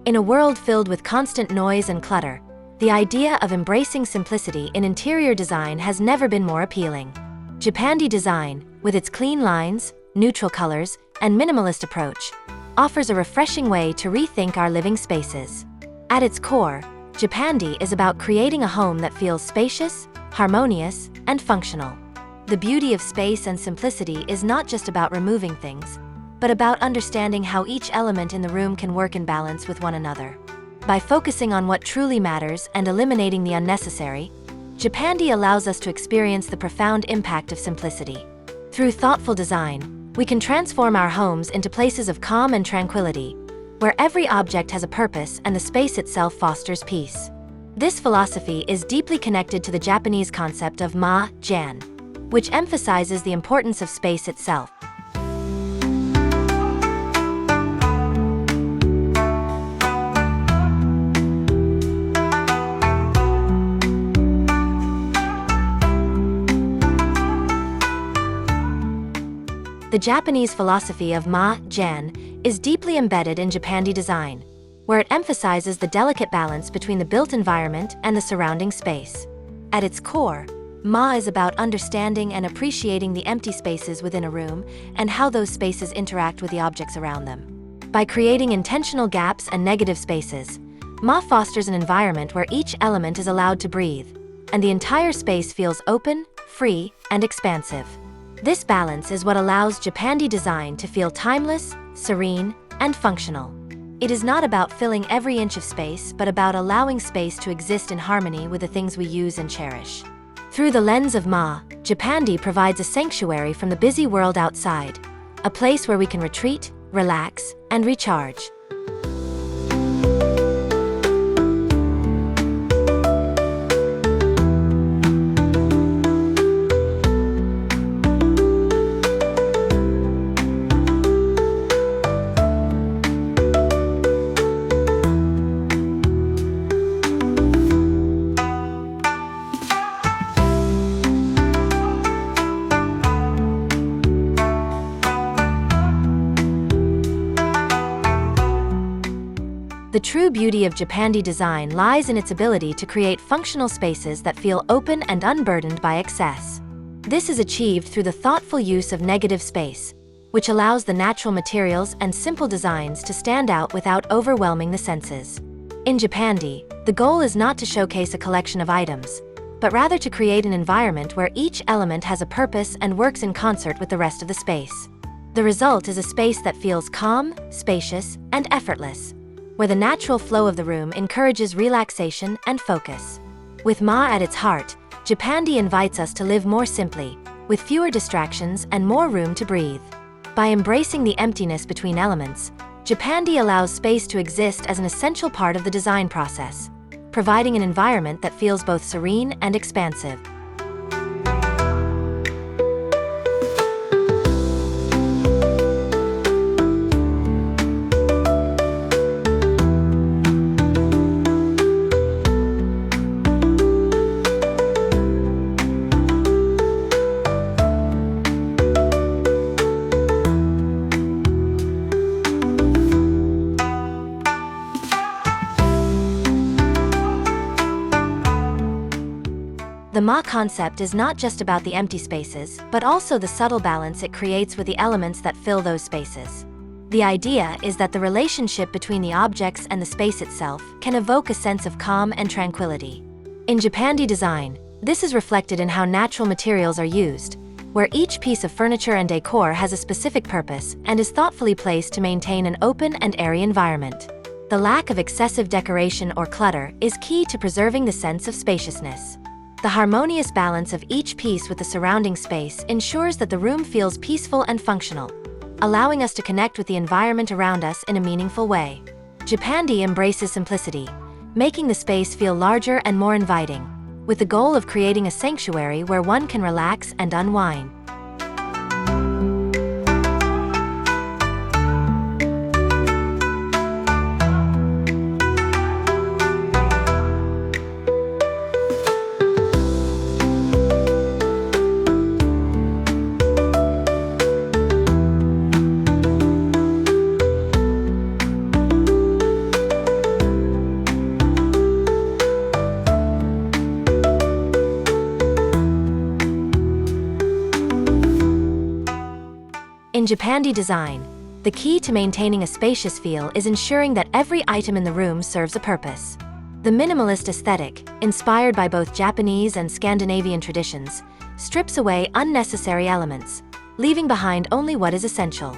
In a world filled with constant noise and clutter, the idea of embracing simplicity in interior design has never been more appealing. Japandi-Design, with its clean lines, neutral colors, and minimalist approach, offers a refreshing way to rethink our living spaces. At its core, Japandi is about creating a home that feels spacious, harmonious, and functional. The beauty of space and simplicity is not just about removing things, but about understanding how each element in the room can work in balance with one another. By focusing on what truly matters and eliminating the unnecessary, Japandi allows us to experience the profound impact of simplicity. Through thoughtful design, we can transform our homes into places of calm and tranquility, where every object has a purpose and the space itself fosters peace. This philosophy is deeply connected to the Japanese concept of ma-jan, which emphasizes the importance of space itself. The Japanese philosophy of ma-jan is deeply embedded in Japandi-Design, where it emphasizes the delicate balance between the built environment and the surrounding space. At its core, Ma is about understanding and appreciating the empty spaces within a room and how those spaces interact with the objects around them. By creating intentional gaps and negative spaces, Ma fosters an environment where each element is allowed to breathe, and the entire space feels open, free, and expansive. This balance is what allows Japandi-Design to feel timeless, serene, and functional. It is not about filling every inch of space, but about allowing space to exist in harmony with the things we use and cherish. Through the lens of Ma, Japandi provides a sanctuary from the busy world outside, a place where we can retreat, relax, and recharge. The true beauty of Japandi-Design lies in its ability to create functional spaces that feel open and unburdened by excess. This is achieved through the thoughtful use of negative space, which allows the natural materials and simple designs to stand out without overwhelming the senses. In Japandi, the goal is not to showcase a collection of items, but rather to create an environment where each element has a purpose and works in concert with the rest of the space. The result is a space that feels calm, spacious, and effortless, where the natural flow of the room encourages relaxation and focus. With Ma at its heart, Japandi invites us to live more simply, with fewer distractions and more room to breathe. By embracing the emptiness between elements, Japandi allows space to exist as an essential part of the design process, providing an environment that feels both serene and expansive. The Ma concept is not just about the empty spaces, but also the subtle balance it creates with the elements that fill those spaces. The idea is that the relationship between the objects and the space itself can evoke a sense of calm and tranquility. In Japandi-Design, this is reflected in how natural materials are used, where each piece of furniture and decor has a specific purpose and is thoughtfully placed to maintain an open and airy environment. The lack of excessive decoration or clutter is key to preserving the sense of spaciousness. The harmonious balance of each piece with the surrounding space ensures that the room feels peaceful and functional, allowing us to connect with the environment around us in a meaningful way. Japandi embraces simplicity, making the space feel larger and more inviting, with the goal of creating a sanctuary where one can relax and unwind. In Japandi design, the key to maintaining a spacious feel is ensuring that every item in the room serves a purpose. The minimalist aesthetic, inspired by both Japanese and Scandinavian traditions, strips away unnecessary elements, leaving behind only what is essential.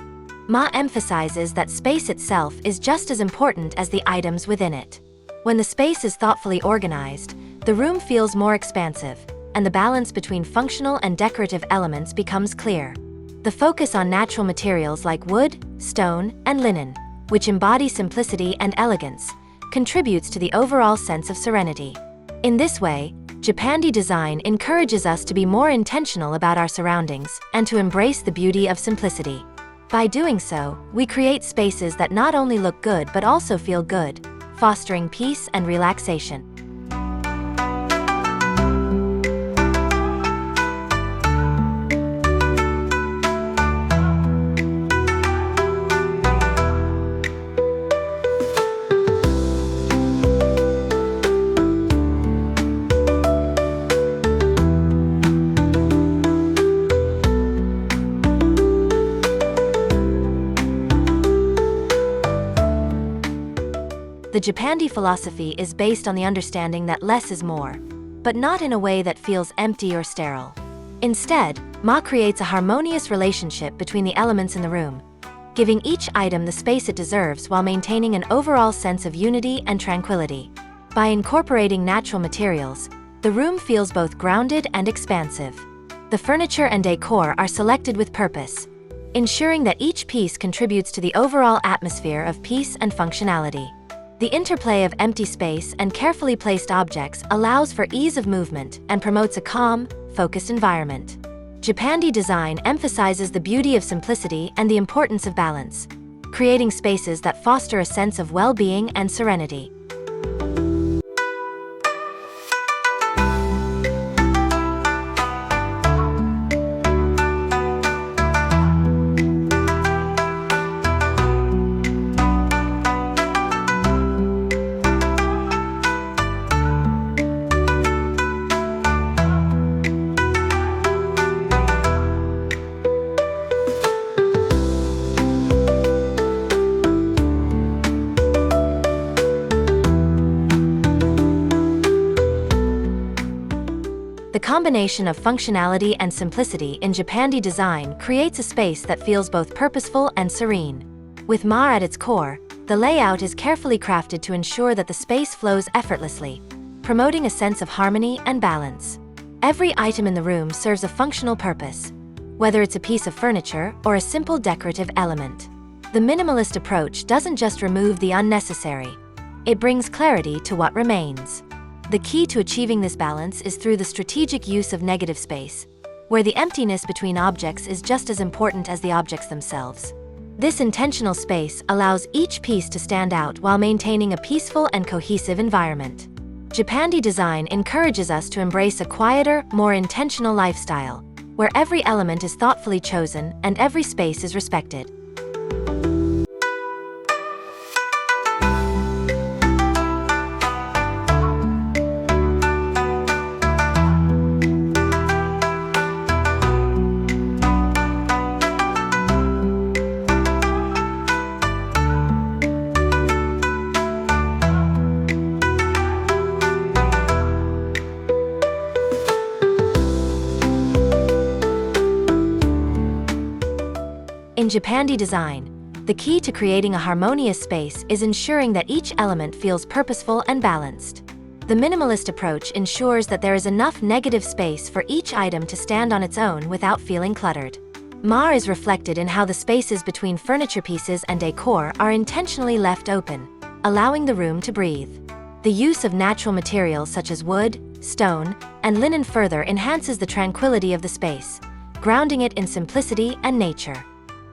Ma emphasizes that space itself is just as important as the items within it. When the space is thoughtfully organized, the room feels more expansive, and the balance between functional and decorative elements becomes clear. The focus on natural materials like wood, stone, and linen, which embody simplicity and elegance, contributes to the overall sense of serenity. In this way, Japandi design encourages us to be more intentional about our surroundings and to embrace the beauty of simplicity. By doing so, we create spaces that not only look good but also feel good, fostering peace and relaxation. The Japandi philosophy is based on the understanding that less is more, but not in a way that feels empty or sterile. Instead, Ma creates a harmonious relationship between the elements in the room, giving each item the space it deserves while maintaining an overall sense of unity and tranquility. By incorporating natural materials, the room feels both grounded and expansive. The furniture and decor are selected with purpose, ensuring that each piece contributes to the overall atmosphere of peace and functionality. The interplay of empty space and carefully placed objects allows for ease of movement and promotes a calm, focused environment. Japandi design emphasizes the beauty of simplicity and the importance of balance, creating spaces that foster a sense of well-being and serenity. The combination of functionality and simplicity in Japandi design creates a space that feels both purposeful and serene. With Ma at its core, the layout is carefully crafted to ensure that the space flows effortlessly, promoting a sense of harmony and balance. Every item in the room serves a functional purpose, whether it's a piece of furniture or a simple decorative element. The minimalist approach doesn't just remove the unnecessary, it brings clarity to what remains. The key to achieving this balance is through the strategic use of negative space, where the emptiness between objects is just as important as the objects themselves. This intentional space allows each piece to stand out while maintaining a peaceful and cohesive environment. Japandi design encourages us to embrace a quieter, more intentional lifestyle, where every element is thoughtfully chosen and every space is respected. In Japandi design, the key to creating a harmonious space is ensuring that each element feels purposeful and balanced. The minimalist approach ensures that there is enough negative space for each item to stand on its own without feeling cluttered. Ma is reflected in how the spaces between furniture pieces and decor are intentionally left open, allowing the room to breathe. The use of natural materials such as wood, stone, and linen further enhances the tranquility of the space, grounding it in simplicity and nature.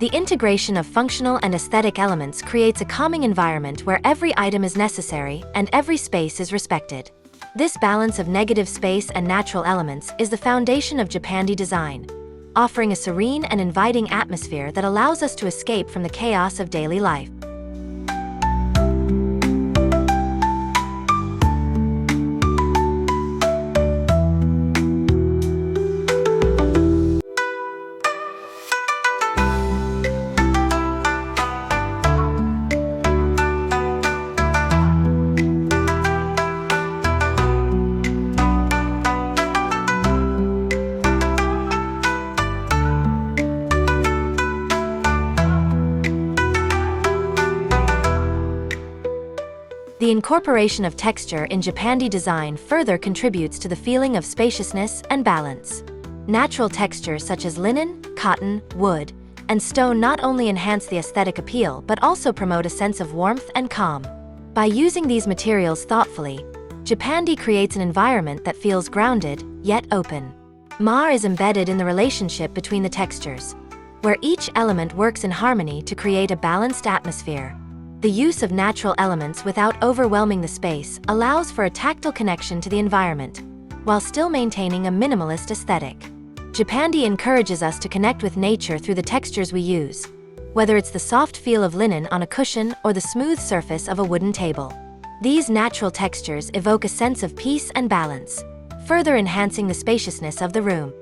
The integration of functional and aesthetic elements creates a calming environment where every item is necessary and every space is respected. This balance of negative space and natural elements is the foundation of Japandi design, offering a serene and inviting atmosphere that allows us to escape from the chaos of daily life. incorporation of texture in Japandi design further contributes to the feeling of spaciousness and balance. Natural textures such as linen, cotton, wood, and stone not only enhance the aesthetic appeal but also promote a sense of warmth and calm. By using these materials thoughtfully, Japandi creates an environment that feels grounded, yet open. Ma is embedded in the relationship between the textures, where each element works in harmony to create a balanced atmosphere. The use of natural elements without overwhelming the space allows for a tactile connection to the environment, while still maintaining a minimalist aesthetic. Japandi encourages us to connect with nature through the textures we use, whether it's the soft feel of linen on a cushion or the smooth surface of a wooden table. These natural textures evoke a sense of peace and balance, further enhancing the spaciousness of the room.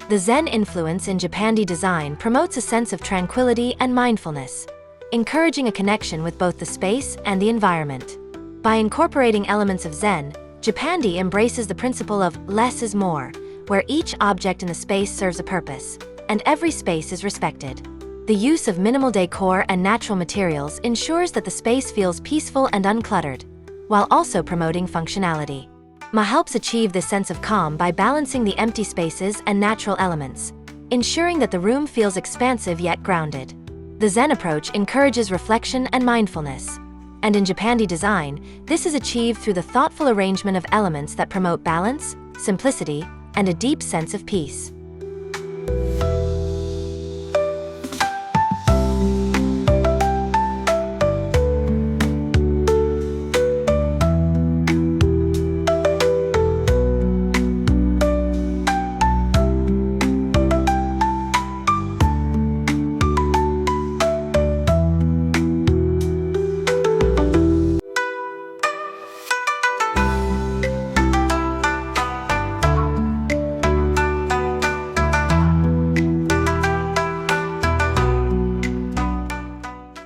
The Zen influence in Japandi design promotes a sense of tranquility and mindfulness, encouraging a connection with both the space and the environment. By incorporating elements of Zen, Japandi embraces the principle of less is more, where each object in the space serves a purpose, and every space is respected. The use of minimal decor and natural materials ensures that the space feels peaceful and uncluttered, while also promoting functionality. Ma helps achieve this sense of calm by balancing the empty spaces and natural elements, ensuring that the room feels expansive yet grounded. The Zen approach encourages reflection and mindfulness, and in Japandi design, this is achieved through the thoughtful arrangement of elements that promote balance, simplicity, and a deep sense of peace.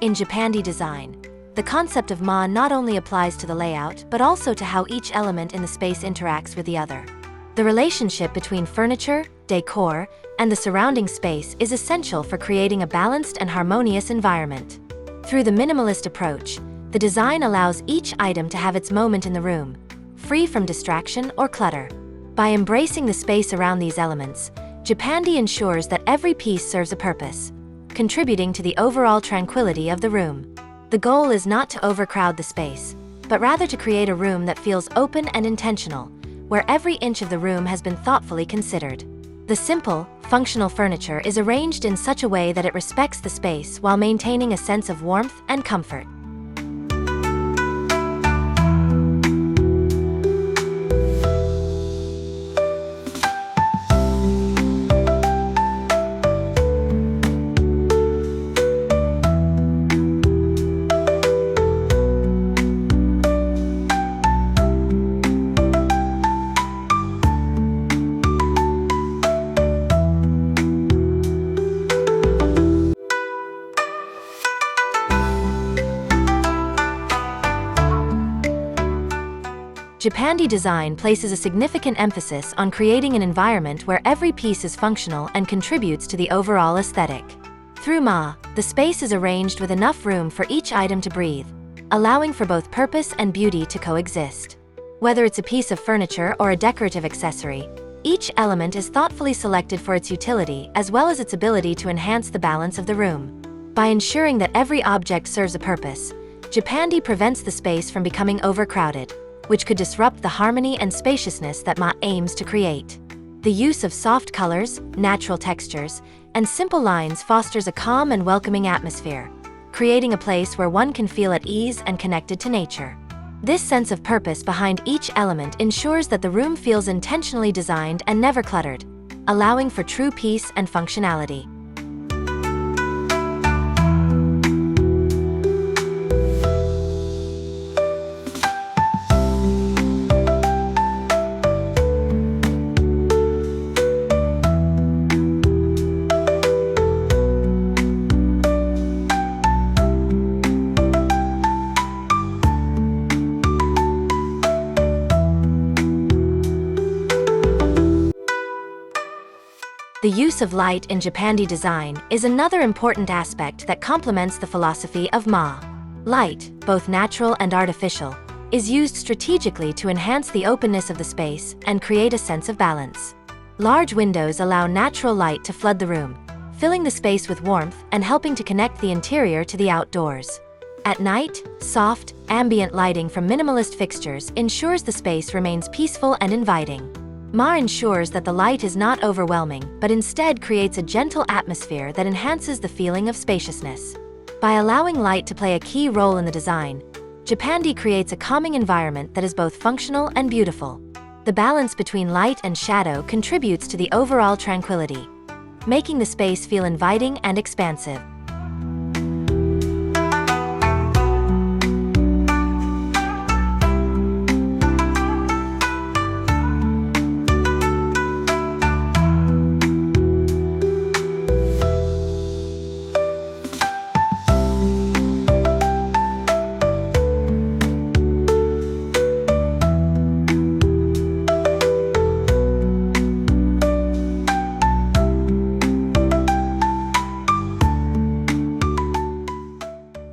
In Japandi design, the concept of Ma not only applies to the layout but also to how each element in the space interacts with the other. The relationship between furniture, decor, and the surrounding space is essential for creating a balanced and harmonious environment. Through the minimalist approach, the design allows each item to have its moment in the room, free from distraction or clutter. By embracing the space around these elements, Japandi ensures that every piece serves a purpose, contributing to the overall tranquility of the room. The goal is not to overcrowd the space, but rather to create a room that feels open and intentional, where every inch of the room has been thoughtfully considered. The simple, functional furniture is arranged in such a way that it respects the space while maintaining a sense of warmth and comfort. Japandi design places a significant emphasis on creating an environment where every piece is functional and contributes to the overall aesthetic. Through Ma, the space is arranged with enough room for each item to breathe, allowing for both purpose and beauty to coexist. Whether it's a piece of furniture or a decorative accessory, each element is thoughtfully selected for its utility as well as its ability to enhance the balance of the room. By ensuring that every object serves a purpose, Japandi prevents the space from becoming overcrowded, which could disrupt the harmony and spaciousness that Ma aims to create. The use of soft colors, natural textures, and simple lines fosters a calm and welcoming atmosphere, creating a place where one can feel at ease and connected to nature. This sense of purpose behind each element ensures that the room feels intentionally designed and never cluttered, allowing for true peace and functionality. The use of light in Japandi design is another important aspect that complements the philosophy of Ma. Light, both natural and artificial, is used strategically to enhance the openness of the space and create a sense of balance. Large windows allow natural light to flood the room, filling the space with warmth and helping to connect the interior to the outdoors. At night, soft, ambient lighting from minimalist fixtures ensures the space remains peaceful and inviting. Ma ensures that the light is not overwhelming, but instead creates a gentle atmosphere that enhances the feeling of spaciousness. By allowing light to play a key role in the design, Japandi creates a calming environment that is both functional and beautiful. The balance between light and shadow contributes to the overall tranquility, making the space feel inviting and expansive.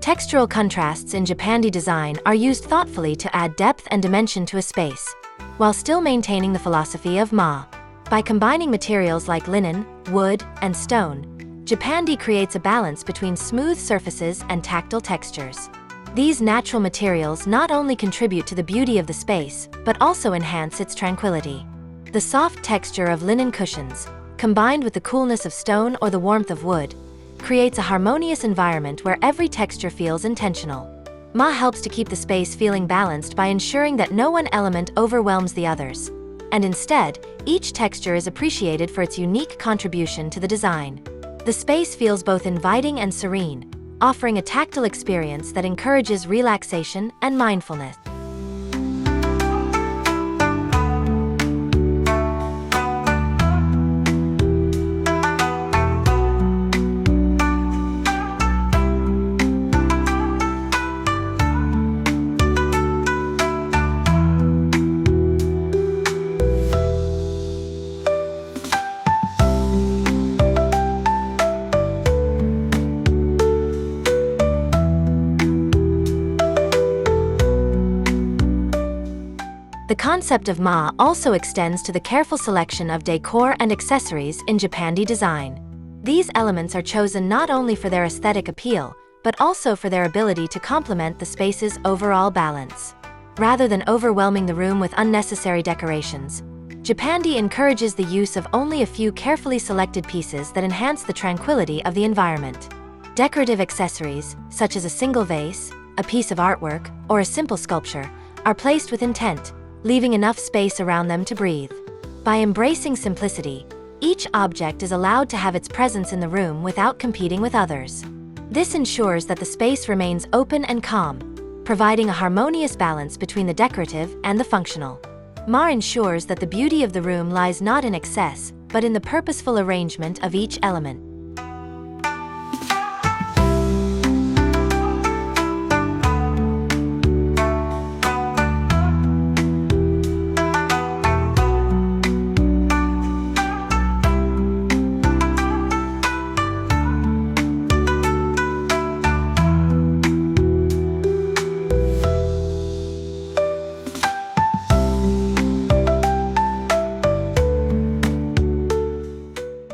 Textural contrasts in Japandi design are used thoughtfully to add depth and dimension to a space, while still maintaining the philosophy of Ma. By combining materials like linen, wood, and stone, Japandi creates a balance between smooth surfaces and tactile textures. These natural materials not only contribute to the beauty of the space, but also enhance its tranquility. The soft texture of linen cushions, combined with the coolness of stone or the warmth of wood, creates a harmonious environment where every texture feels intentional. Ma helps to keep the space feeling balanced by ensuring that no one element overwhelms the others, and instead, each texture is appreciated for its unique contribution to the design. The space feels both inviting and serene, offering a tactile experience that encourages relaxation and mindfulness. The concept of Ma also extends to the careful selection of decor and accessories in Japandi design. These elements are chosen not only for their aesthetic appeal, but also for their ability to complement the space's overall balance. Rather than overwhelming the room with unnecessary decorations, Japandi encourages the use of only a few carefully selected pieces that enhance the tranquility of the environment. Decorative accessories, such as a single vase, a piece of artwork, or a simple sculpture, are placed with intent, leaving enough space around them to breathe. By embracing simplicity, each object is allowed to have its presence in the room without competing with others. This ensures that the space remains open and calm, providing a harmonious balance between the decorative and the functional. Ma ensures that the beauty of the room lies not in excess, but in the purposeful arrangement of each element.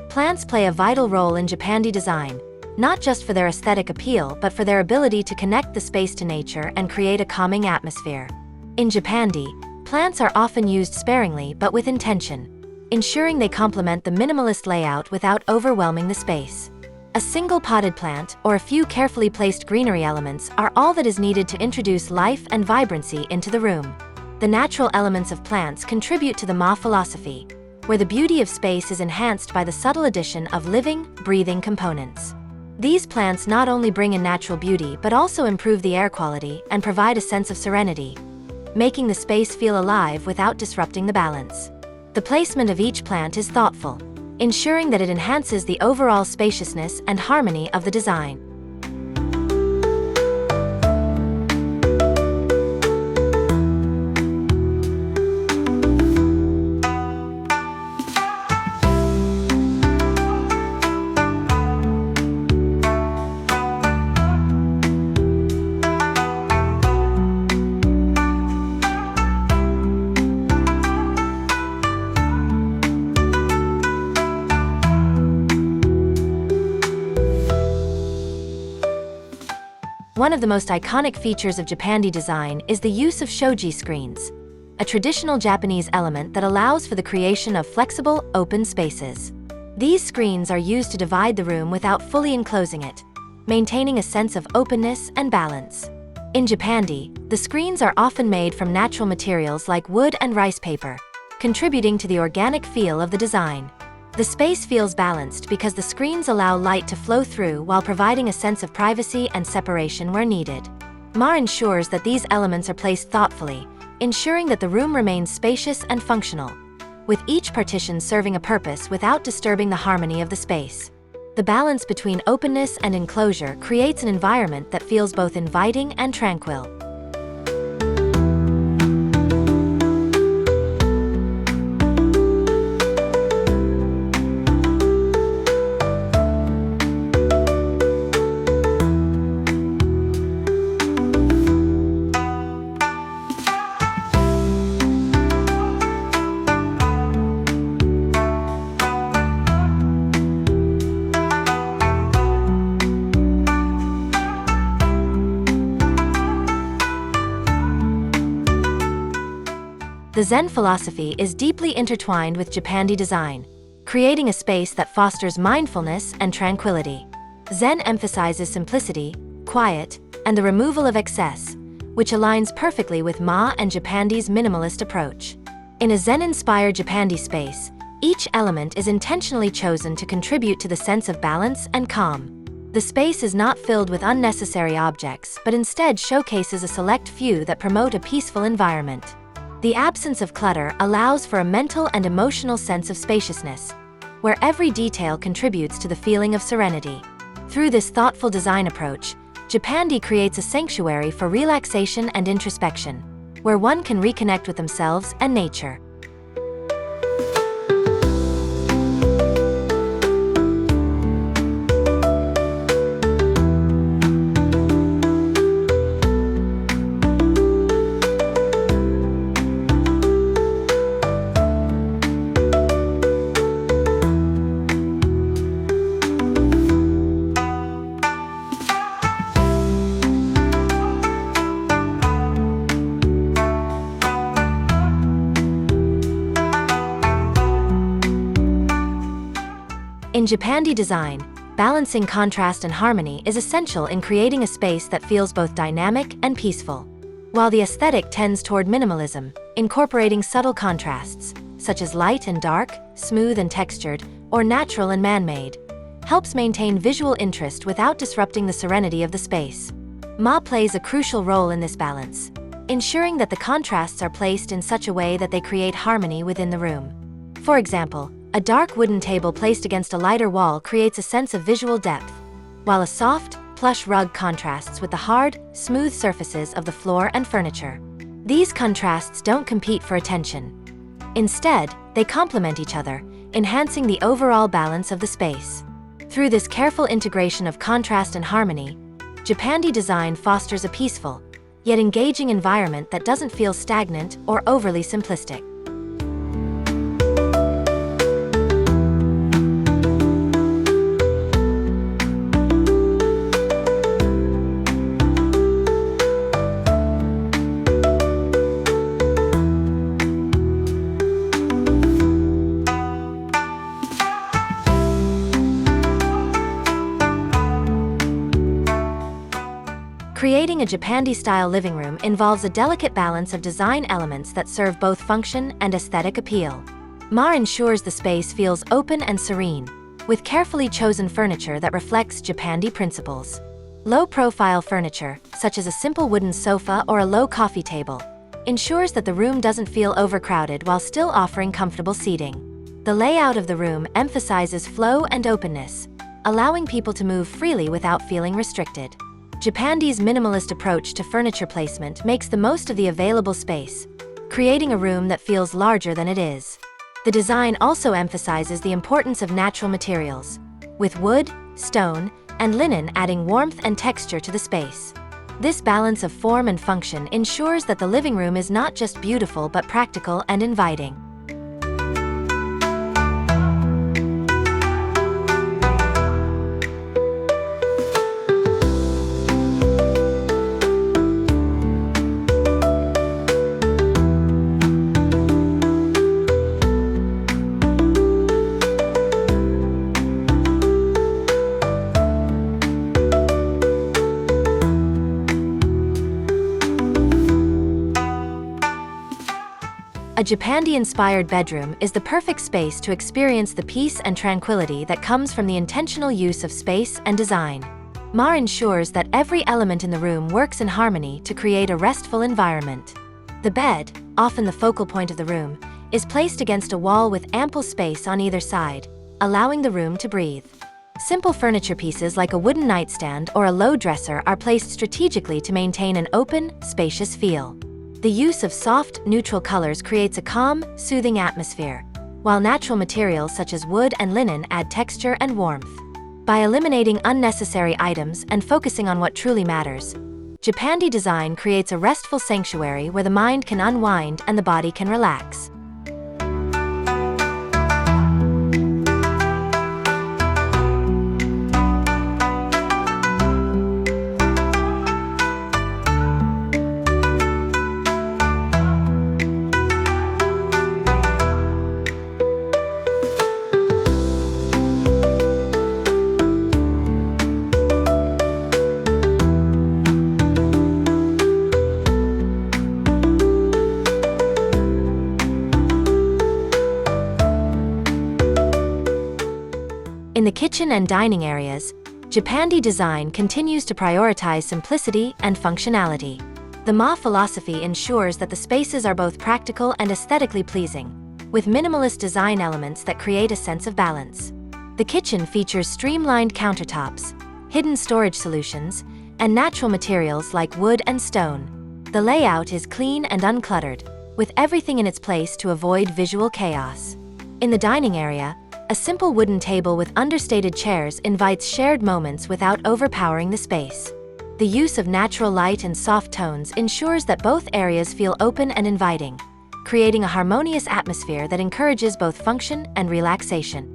Plants play a vital role in Japandi design, not just for their aesthetic appeal but for their ability to connect the space to nature and create a calming atmosphere. In Japandi, plants are often used sparingly but with intention, ensuring they complement the minimalist layout without overwhelming the space. A single potted plant or a few carefully placed greenery elements are all that is needed to introduce life and vibrancy into the room. The natural elements of plants contribute to the Ma philosophy, where the beauty of space is enhanced by the subtle addition of living, breathing components. These plants not only bring in natural beauty but also improve the air quality and provide a sense of serenity, making the space feel alive without disrupting the balance. The placement of each plant is thoughtful, ensuring that it enhances the overall spaciousness and harmony of the design. One of the most iconic features of Japandi design is the use of Shoji screens, a traditional Japanese element that allows for the creation of flexible, open spaces. These screens are used to divide the room without fully enclosing it, maintaining a sense of openness and balance. In Japandi, the screens are often made from natural materials like wood and rice paper, contributing to the organic feel of the design. The space feels balanced because the screens allow light to flow through while providing a sense of privacy and separation where needed. Ma ensures that these elements are placed thoughtfully, ensuring that the room remains spacious and functional, with each partition serving a purpose without disturbing the harmony of the space. The balance between openness and enclosure creates an environment that feels both inviting and tranquil. The Zen philosophy is deeply intertwined with Japandi design, creating a space that fosters mindfulness and tranquility. Zen emphasizes simplicity, quiet, and the removal of excess, which aligns perfectly with Ma and Japandi's minimalist approach. In a Zen-inspired Japandi space, each element is intentionally chosen to contribute to the sense of balance and calm. The space is not filled with unnecessary objects, but instead showcases a select few that promote a peaceful environment. The absence of clutter allows for a mental and emotional sense of spaciousness, where every detail contributes to the feeling of serenity. Through this thoughtful design approach, Japandi creates a sanctuary for relaxation and introspection, where one can reconnect with themselves and nature. In Japandi design, balancing contrast and harmony is essential in creating a space that feels both dynamic and peaceful. While the aesthetic tends toward minimalism, incorporating subtle contrasts, such as light and dark, smooth and textured, or natural and man-made, helps maintain visual interest without disrupting the serenity of the space. Ma plays a crucial role in this balance, ensuring that the contrasts are placed in such a way that they create harmony within the room. For example, a dark wooden table placed against a lighter wall creates a sense of visual depth, while a soft, plush rug contrasts with the hard, smooth surfaces of the floor and furniture. These contrasts don't compete for attention. Instead, they complement each other, enhancing the overall balance of the space. Through this careful integration of contrast and harmony, Japandi design fosters a peaceful, yet engaging environment that doesn't feel stagnant or overly simplistic. Creating a Japandi-style living room involves a delicate balance of design elements that serve both function and aesthetic appeal. Ma ensures the space feels open and serene, with carefully chosen furniture that reflects Japandi principles. Low-profile furniture, such as a simple wooden sofa or a low coffee table, ensures that the room doesn't feel overcrowded while still offering comfortable seating. The layout of the room emphasizes flow and openness, allowing people to move freely without feeling restricted. Japandi's minimalist approach to furniture placement makes the most of the available space, creating a room that feels larger than it is. The design also emphasizes the importance of natural materials, with wood, stone, and linen adding warmth and texture to the space. This balance of form and function ensures that the living room is not just beautiful but practical and inviting. Japandi-inspired bedroom is the perfect space to experience the peace and tranquility that comes from the intentional use of space and design. Ma ensures that every element in the room works in harmony to create a restful environment. The bed, often the focal point of the room, is placed against a wall with ample space on either side, allowing the room to breathe. Simple furniture pieces like a wooden nightstand or a low dresser are placed strategically to maintain an open, spacious feel. The use of soft, neutral colors creates a calm, soothing atmosphere, while natural materials such as wood and linen add texture and warmth. By eliminating unnecessary items and focusing on what truly matters, Japandi design creates a restful sanctuary where the mind can unwind and the body can relax. In the kitchen and dining areas, Japandi design continues to prioritize simplicity and functionality. The Ma philosophy ensures that the spaces are both practical and aesthetically pleasing, with minimalist design elements that create a sense of balance. The kitchen features streamlined countertops, hidden storage solutions, and natural materials like wood and stone. The layout is clean and uncluttered, with everything in its place to avoid visual chaos. In the dining area, a simple wooden table with understated chairs invites shared moments without overpowering the space. The use of natural light and soft tones ensures that both areas feel open and inviting, creating a harmonious atmosphere that encourages both function and relaxation.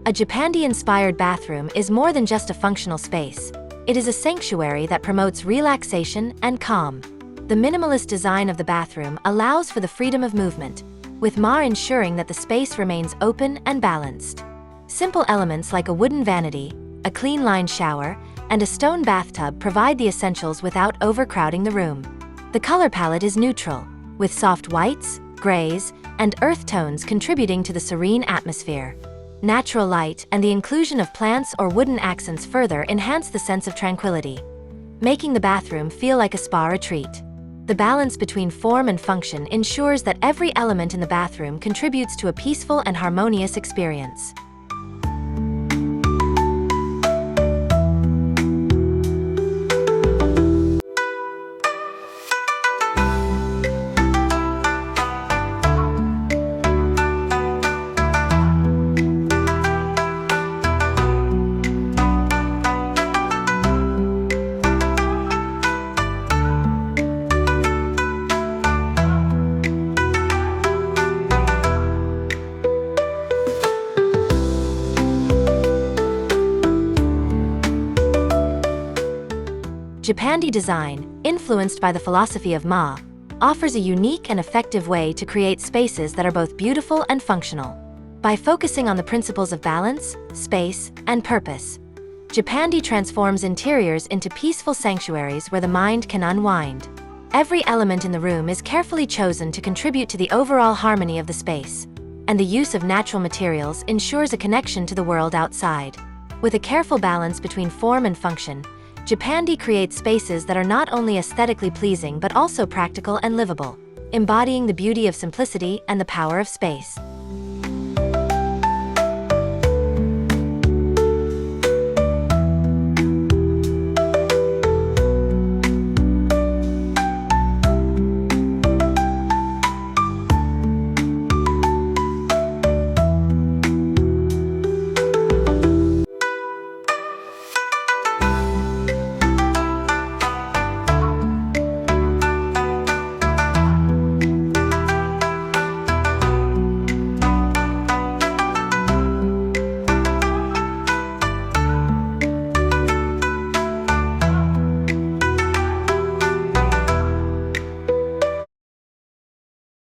A Japandi-inspired bathroom is more than just a functional space. It is a sanctuary that promotes relaxation and calm. The minimalist design of the bathroom allows for the freedom of movement, with Ma ensuring that the space remains open and balanced. Simple elements like a wooden vanity, a clean-lined shower, and a stone bathtub provide the essentials without overcrowding the room. The color palette is neutral, with soft whites, grays, and earth tones contributing to the serene atmosphere. Natural light and the inclusion of plants or wooden accents further enhance the sense of tranquility, making the bathroom feel like a spa retreat. The balance between form and function ensures that every element in the bathroom contributes to a peaceful and harmonious experience. Japandi design, influenced by the philosophy of Ma, offers a unique and effective way to create spaces that are both beautiful and functional. By focusing on the principles of balance, space, and purpose, Japandi transforms interiors into peaceful sanctuaries where the mind can unwind. Every element in the room is carefully chosen to contribute to the overall harmony of the space, and the use of natural materials ensures a connection to the world outside. With a careful balance between form and function, Japandi creates spaces that are not only aesthetically pleasing but also practical and livable, embodying the beauty of simplicity and the power of space.